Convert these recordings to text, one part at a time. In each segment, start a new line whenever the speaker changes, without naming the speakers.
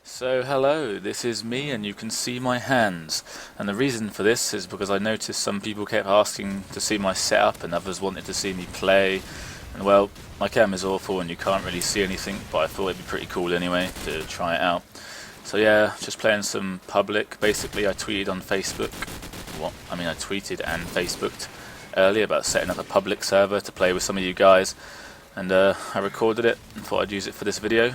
So hello, this is me and you can see my hands. And the reason for this is because I noticed some people kept asking to see my setup and others wanted to see me play. And well, my camera's awful and you can't really see anything, but I thought it'd be pretty cool anyway to try it out. So yeah, just playing some public. Basically I tweeted on Facebook, I tweeted and Facebooked earlier about setting up a public server to play with some of you guys. And I recorded it and thought I'd use it for this video.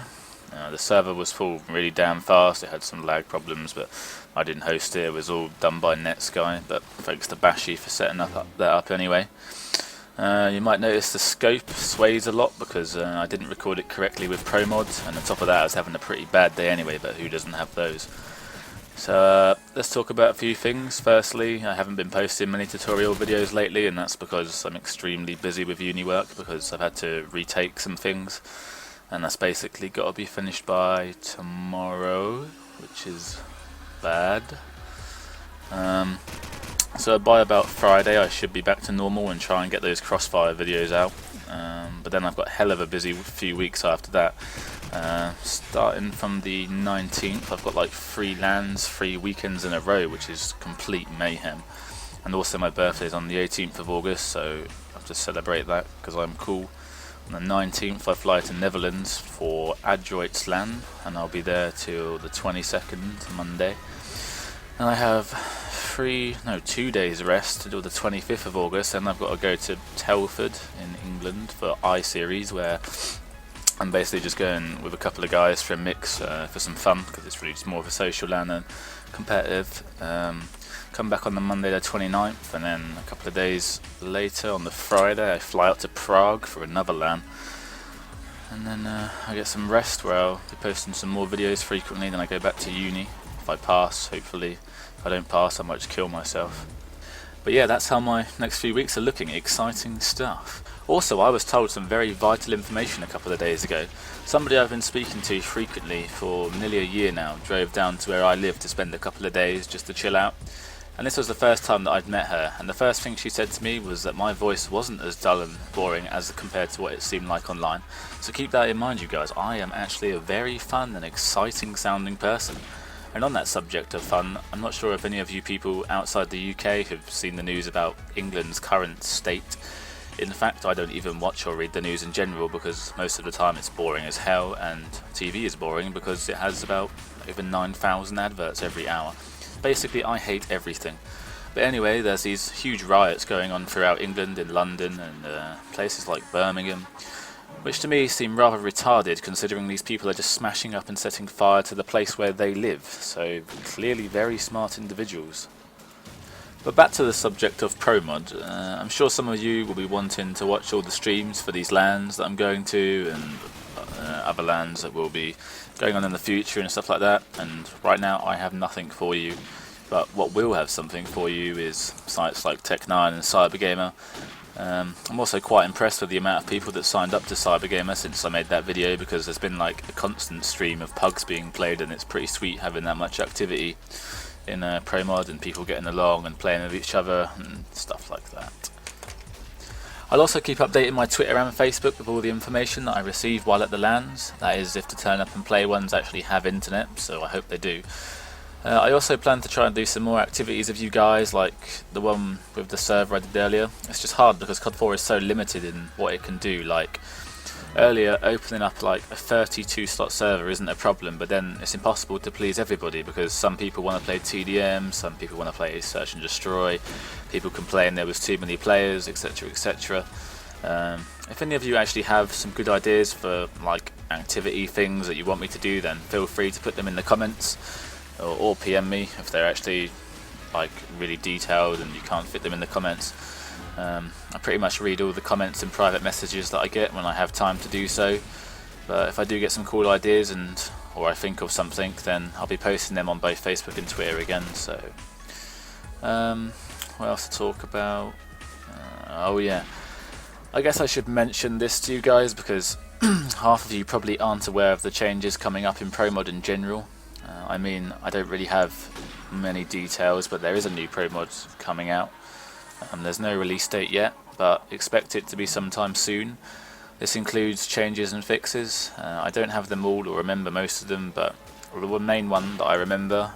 The server was full really damn fast. It had some lag problems, but I didn't host it. It was all done by NetSky, but thanks to Bashy for setting that up anyway. You might notice the scope sways a lot because I didn't record it correctly with Promod, and on top of that I was having a pretty bad day anyway, but who doesn't have those? So let's talk about a few things. Firstly, I haven't been posting many tutorial videos lately, and that's because I'm extremely busy with uni work because I've had to retake some things. And that's basically got to be finished by tomorrow, which is bad. So by about Friday I should be back to normal and try and get those Crossfire videos out. But then I've got hell of a busy few weeks after that. Starting from the 19th, I've got like 3 LANs, 3 weekends in a row, which is complete mayhem. And also my birthday's on the 18th of August, so I have to celebrate that because I'm cool. On the 19th I fly to Netherlands for Adroitsland and I'll be there till the 22nd, Monday. And I have 2 days rest until the 25th of August, and I've got to go to Telford in England for I-Series, where I'm basically just going with a couple of guys for a mix for some fun, because it's really just more of a social LAN than competitive. Come back on the Monday the 29th, and then a couple of days later on the Friday I fly out to Prague for another LAN, and then I get some rest where I'll be posting some more videos frequently. Then I go back to uni if I pass, hopefully. If I don't pass I might just kill myself. But yeah, that's how my next few weeks are looking. Exciting stuff. Also, I was told some very vital information a couple of days ago. Somebody I've been speaking to frequently for nearly a year now drove down to where I live to spend a couple of days just to chill out. And this was the first time that I'd met her, and the first thing she said to me was that my voice wasn't as dull and boring as compared to what it seemed like online. So keep that in mind, you guys. I am actually a very fun and exciting sounding person. And on that subject of fun, I'm not sure if any of you people outside the UK have seen the news about England's current state. In fact, I don't even watch or read the news in general because most of the time it's boring as hell, and TV is boring because it has about over 9,000 adverts every hour. Basically, I hate everything. But anyway, there's these huge riots going on throughout England, in London and places like Birmingham, which to me seem rather retarded considering these people are just smashing up and setting fire to the place where they live. So clearly very smart individuals. But back to the subject of Promod. I'm sure some of you will be wanting to watch all the streams for these LANs that I'm going to, and other LANs that will be going on in the future and stuff like that. And right now I have nothing for you, but what will have something for you is sites like Tech9 and Cybergamer. I'm also quite impressed with the amount of people that signed up to Cybergamer since I made that video, because there's been like a constant stream of pugs being played, and it's pretty sweet having that much activity in Promod and people getting along and playing with each other and stuff like that. I'll also keep updating my Twitter and Facebook with all the information that I receive while at the LANs. That is, if the turn up and play ones actually have internet, so I hope they do. I also plan to try and do some more activities with you guys, like the one with the server I did earlier. It's just hard because CoD4 is so limited in what it can do. Like earlier, opening up like a 32 slot server isn't a problem, but then it's impossible to please everybody because some people want to play TDM, some people want to play Search and Destroy, people complain there was too many players, etc, etc. If any of you actually have some good ideas for like activity things that you want me to do, then feel free to put them in the comments, or PM me if they're actually like really detailed and you can't fit them in the comments. I pretty much read all the comments and private messages that I get when I have time to do so, but if I do get some cool ideas or I think of something, then I'll be posting them on both Facebook and Twitter again. So what else to talk about? Oh yeah, I guess I should mention this to you guys because half of you probably aren't aware of the changes coming up in Promod in general. I mean, I don't really have many details, but there is a new Promod coming out. There's no release date yet, but expect it to be sometime soon. This includes changes and fixes. I don't have them all or remember most of them, but The main one that I remember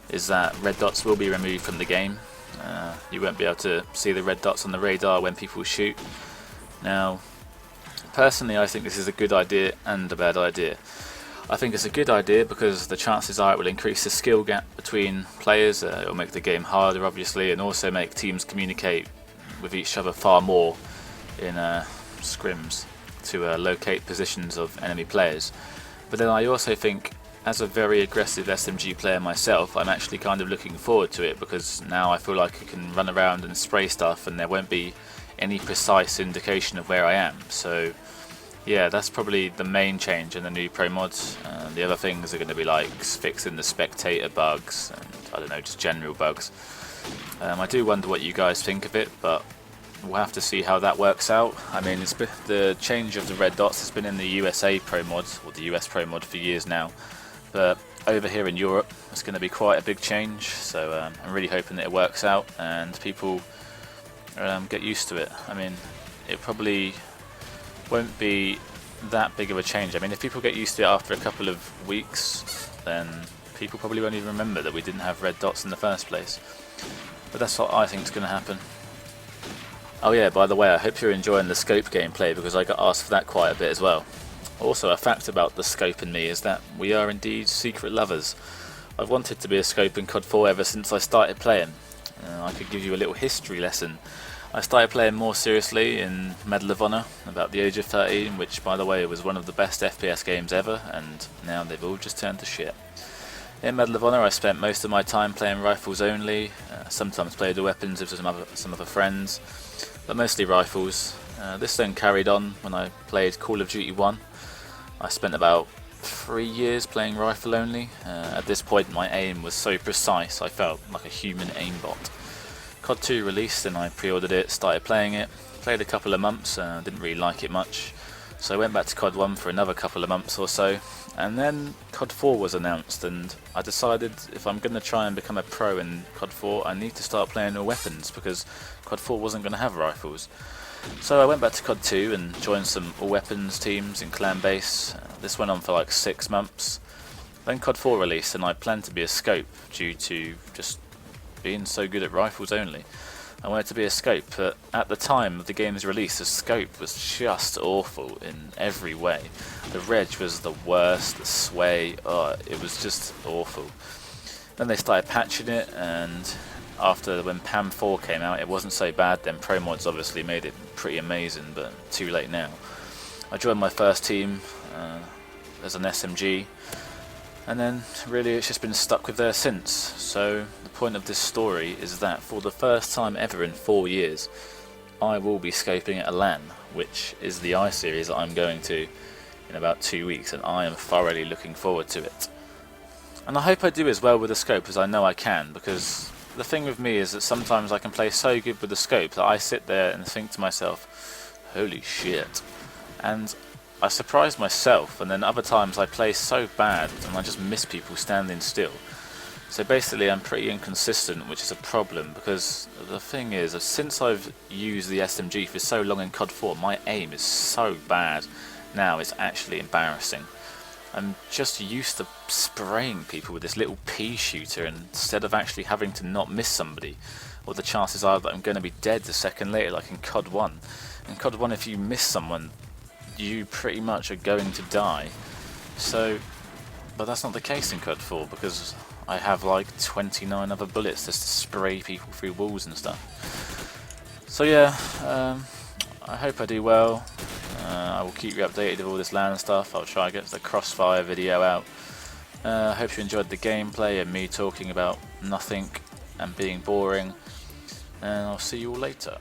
is that red dots will be removed from the game. You won't be able to see the red dots on the radar when people shoot. Now, personally, I think this is a good idea and a bad idea. I think it's a good idea because the chances are it will increase the skill gap between players. It will make the game harder, obviously, and also make teams communicate with each other far more in scrims to locate positions of enemy players. But then I also think, as a very aggressive SMG player myself, I'm actually kind of looking forward to it, because now I feel like I can run around and spray stuff and there won't be any precise indication of where I am. So yeah, that's probably the main change in the new Pro mods. The other things are going to be like fixing the spectator bugs and I don't know, just general bugs. I do wonder what you guys think of it, but we'll have to see how that works out. I mean, the change of the red dots has been in the USA Pro mod, or the US Pro mod, for years now, but over here in Europe it's going to be quite a big change, so I'm really hoping that it works out and people get used to it. I mean, it probably won't be that big of a change. I mean, if people get used to it after a couple of weeks, then people probably won't even remember that we didn't have red dots in the first place. But that's what I think is going to happen. Oh yeah, by the way, I hope you're enjoying the scope gameplay, because I got asked for that quite a bit as well. Also, a fact about the scope and me is that we are indeed secret lovers. I've wanted to be a scope in CoD4 ever since I started playing. I could give you a little history lesson. I started playing more seriously in Medal of Honor about the age of 13, which by the way was one of the best FPS games ever, and now they've all just turned to shit. In Medal of Honor I spent most of my time playing rifles only, sometimes played the weapons with some other friends, but mostly rifles. This then carried on when I played Call of Duty 1. I spent about 3 years playing rifle only. At this point my aim was so precise I felt like a human aimbot. CoD2 released and I pre-ordered it, started playing it, played a couple of months, didn't really like it much, so I went back to CoD1 for another couple of months or so, and then CoD4 was announced, and I decided if I'm going to try and become a pro in CoD4 I need to start playing all weapons, because CoD4 wasn't going to have rifles. So I went back to CoD2 and joined some all weapons teams in clan base. This went on for like 6 months. Then CoD4 released and I planned to be a scope due to just being so good at rifles only. I wanted to be a scope, but at the time of the game's release the scope was just awful in every way. The reg was the worst, the sway, it was just awful. Then they started patching it, and when PAM4 came out it wasn't so bad. Then Pro mods obviously made it pretty amazing, but too late now. I joined my first team as an SMG, and then really it's just been stuck with there since. So the point of this story is that for the first time ever in 4 years I will be scoping at a LAN, which is the I series that I'm going to in about 2 weeks, and I am thoroughly looking forward to it. And I hope I do as well with the scope as I know I can, because the thing with me is that sometimes I can play so good with the scope that I sit there and think to myself, holy shit, and I surprise myself, and then other times I play so bad and I just miss people standing still. So basically I'm pretty inconsistent, which is a problem, because the thing is, since I've used the SMG for so long in CoD4, my aim is so bad now it's actually embarrassing. I'm just used to spraying people with this little pea shooter instead of actually having to not miss somebody, or the chances are that I'm going to be dead a second later, like in CoD1. In CoD1 if you miss someone you pretty much are going to die. So, but that's not the case in CoD4, because I have like 29 other bullets just to spray people through walls and stuff. So yeah, I hope I do well. I will keep you updated with all this LAN stuff. I'll try and get the Crossfire video out. I hope you enjoyed the gameplay and me talking about nothing and being boring, and I'll see you all later.